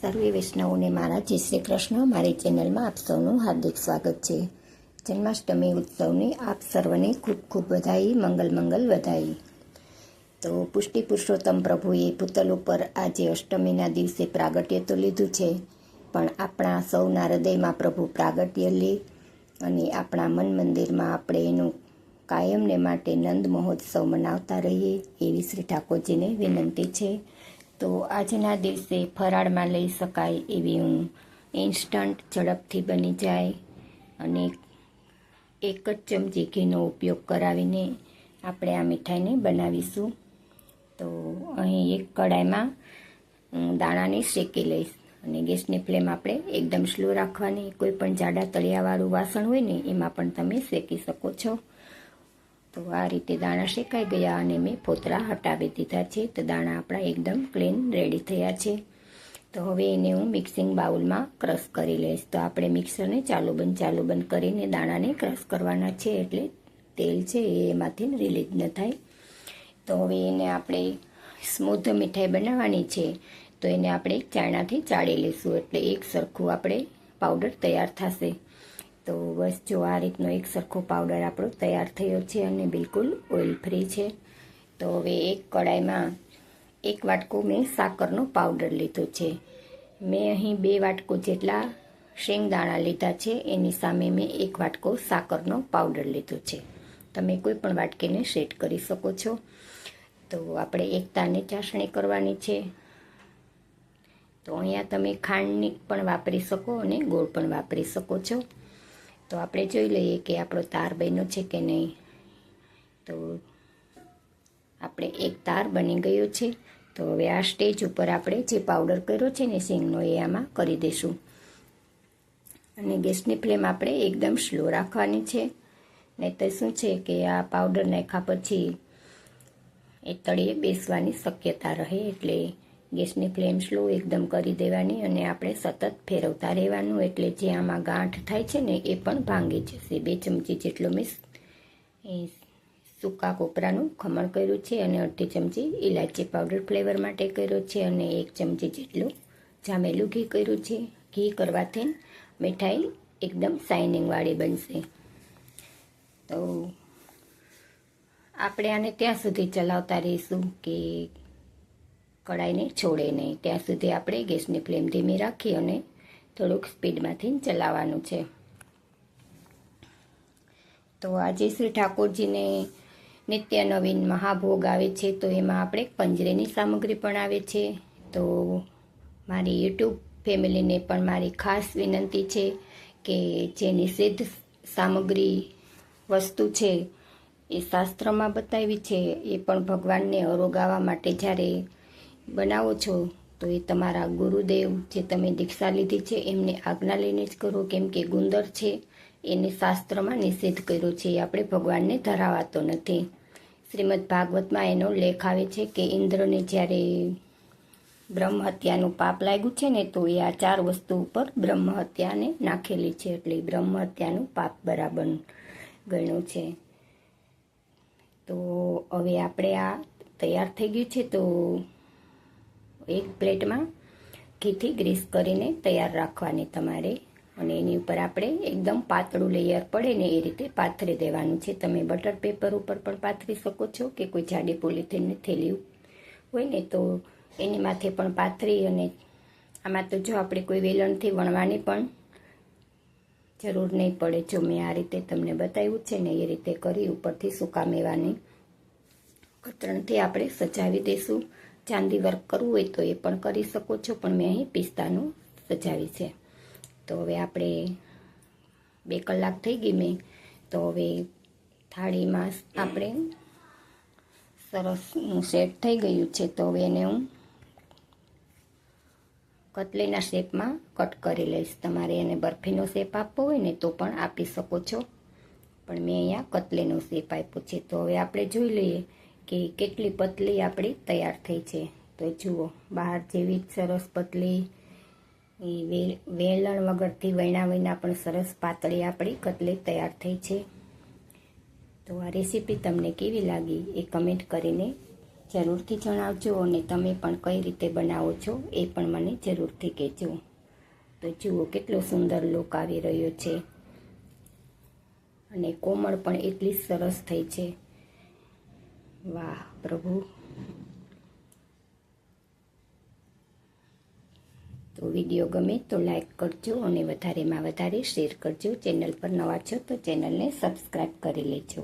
સર્વે વૈષ્ણવોને મારા જય શ્રી કૃષ્ણ. મારી ચેનલમાં આપ સૌનું હાર્દિક સ્વાગત છે. જન્માષ્ટમી ઉત્સવની આપ સર્વને ખૂબ ખૂબ વધાઈ, મંગલ મંગલ વધાઈ. તો પુષ્ટિ પુરુષોત્તમ પ્રભુએ ભૂતલ ઉપર આજે અષ્ટમીના દિવસે પ્રાગટ્ય તો લીધું છે, પણ આપણા સૌના હૃદયમાં પ્રભુ પ્રાગટ્ય લે અને આપણા મન મંદિરમાં આપણે એનું કાયમને માટે નંદ મહોત્સવ મનાવતા રહીએ એવી શ્રી ઠાકોરજીને વિનંતી છે. તો આજના દિવસે ફરાળમાં લઈ શકાય એવી હું ઇન્સ્ટન્ટ ઝડપથી બની જાય અને એક જ ચમચી ઘીનો ઉપયોગ કરાવીને આપણે આ મીઠાઈને બનાવીશું. તો અહીં એક કડાઈમાં દાણાને શેકી લઈશ અને ગેસની ફ્લેમ આપણે એકદમ સ્લો રાખવાની. કોઈ પણ જાડા તળિયાવાળું વાસણ હોય ને એમાં પણ તમે શેકી શકો છો. તો આ રીતે દાણા શેકાઈ ગયા અને મેં ફોતરા હટાવી દીધા છે. તો દાણા આપણા એકદમ ક્લીન રેડી થયા છે. તો હવે એને હું મિક્સિંગ બાઉલમાં ક્રશ કરી લઈશ. તો આપણે મિક્સરને ચાલુ બંધ કરીને દાણાને ક્રશ કરવાના છે, એટલે તેલ છે એ એમાંથી રિલીઝ ન થાય. તો હવે એને આપણે સ્મૂધ મીઠાઈ બનાવવાની છે, તો એને આપણે ચાયણાથી ચાળી લઈશું, એટલે એક સરખું આપણે પાવડર તૈયાર થશે. તો બસ જો આ રીતનો એક સરખો પાવડર આપણો તૈયાર થયો છે અને બિલકુલ ઓઇલ ફ્રી છે. તો હવે એક કડાઈમાં 1 વાટકો મેં સાકરનો પાવડર લીધો છે. મેં અહીં 2 વાટકો જેટલા શેંગદાણા લીધા છે, એની સામે મેં 1 વાટકો સાકરનો પાવડર લીધો છે. તમે કોઈ પણ વાટકીને સેટ કરી શકો છો. તો આપણે એકતાની ચાસણી કરવાની છે. તો અહીંયા તમે ખાંડની પણ વાપરી શકો અને ગોળ પણ વાપરી શકો છો. તો આપણે જોઈ લઈએ કે આપણો તાર બન્યો છે કે નહીં. તો આપણે એક તાર બની ગયો છે. તો હવે આ સ્ટેજ ઉપર આપણે જે પાવડર કર્યો છે ને સિંગનો, એ આમાં કરી દઈશું અને ગેસની ફ્લેમ આપણે એકદમ સ્લો રાખવાની છે. નહીં તો શું છે કે આ પાવડર નાખ્યા પછી એ તળિયે બેસવાની શક્યતા રહે, એટલે ગેસની ફ્લેમ સ્લો એકદમ કરી દેવાની અને આપણે સતત ફેરવતા રહેવાનું, એટલે જે આમાં ગાંઠ થાય છે ને એ પણ ભાંગી જશે. 2 ચમચી જેટલો મેં સૂકા કોપરાનું ખમણ કર્યું છે અને 1/2 ચમચી ઇલાયચી પાવડર ફ્લેવર માટે કર્યો છે અને 1 ચમચી જેટલું જામેલું ઘી કર્યું છે. ઘી કરવાથી મીઠાઈ એકદમ શાઇનિંગવાળી બનશે. તો આપણે આને ત્યાં સુધી ચલાવતા રહીશું કે કડાઈને છોડે નહીં. ત્યાં સુધી આપણે ગેસની ફ્લેમ ધીમી રાખી અને થોડુંક સ્પીડમાંથી ચલાવવાનું છે. તો આજે શ્રી ઠાકોરજીને નિત્ય નવીન મહાભોગ આવે છે, તો એમાં આપણે પંજરેની સામગ્રી પણ આવે છે. તો મારી યુટ્યુબ ફેમિલીને પણ મારી ખાસ વિનંતી છે કે જે નિષિદ્ધ સામગ્રી વસ્તુ છે એ શાસ્ત્રમાં બતાવી છે, એ પણ ભગવાનને અરોગાવા માટે જ્યારે બનાવો છો તો એ તમારા ગુરુદેવ જે તમે દીક્ષા લીધી છે એમને આજ્ઞા લઈને જ કરો, કેમ કે ગુંદર છે એને શાસ્ત્રમાં નિષેધ કર્યો છે, એ આપણે ભગવાનને ધરાવાતો નથી. શ્રીમદ ભાગવતમાં એનો લેખ આવે છે કે ઇન્દ્રને જ્યારે બ્રહ્મ હત્યાનું પાપ લાગ્યું છે ને, તો એ આ 4 વસ્તુ ઉપર બ્રહ્મ હત્યાને નાખેલી છે, એટલે બ્રહ્મ હત્યાનું પાપ બરાબર ગણ્યું છે. તો હવે આપણે આ તૈયાર થઈ ગયું છે. તો એક પ્લેટમાં ઘીથી ગ્રીસ કરીને તૈયાર રાખવાની તમારે, અને એની ઉપર આપણે એકદમ પાતળું લેયર પડે ને એ રીતે પાથરી દેવાનું છે. તમે બટર પેપર ઉપર પણ પાથરી શકો છો કે કોઈ જાડી પોલીથીનની થેલી હોય ને તો એની માથે પણ પાથરી, અને આમાં તો જો આપણે કોઈ વેલણથી વણવાની પણ જરૂર નહીં પડે. જો મેં આ રીતે તમને બતાવ્યું છે ને એ રીતે કરી ઉપરથી સૂકા મેવાની કતરણથી આપણે સજાવી દઈશું. ચાંદી વર્ક કરવું હોય તો એ પણ કરી શકો છો, પણ મેં અહીં પિસ્તાનું સજાવી છે. તો હવે આપણે 2 કલાક થઈ ગઈ મેં. તો હવે થાળીમાં આપણે સરસ સેટ થઈ ગયું છે. તો હવે એને હું કટલીના શેપમાં કટ કરી લઈશ. તમારે એને બરફીનો શેપ આપવો હોય ને તો પણ આપી શકો છો, પણ મેં અહીંયા કટલીનો શેપ આપ્યો છે. તો હવે આપણે જોઈ લઈએ કે કેટલી પતલી આપણી તૈયાર થઈ છે. તો જુઓ, બહાર જેવી સરસ પતલી, એ વેલણ વગરથી વૈણા વિના પણ સરસ પાતળી આપણી કટલી તૈયાર થઈ છે. તો આ રેસીપી તમને કેવી લાગી એ કમેન્ટ કરીને જરૂરથી જણાવજો અને તમે પણ કઈ રીતે બનાવો છો એ પણ મને જરૂરથી કહેજો. તો જુઓ કેટલો સુંદર લુક આવી રહ્યો છે અને કોમળ પણ એટલી સરસ થઈ છે. વાહ પ્રભુ. તો વિડીયો ગમે તો લાઈક કરજો અને વધારેમાં વધારે શેર કરજો. ચેનલ પર નવા છો તો ચેનલને સબસ્ક્રાઈબ કરી લેજો.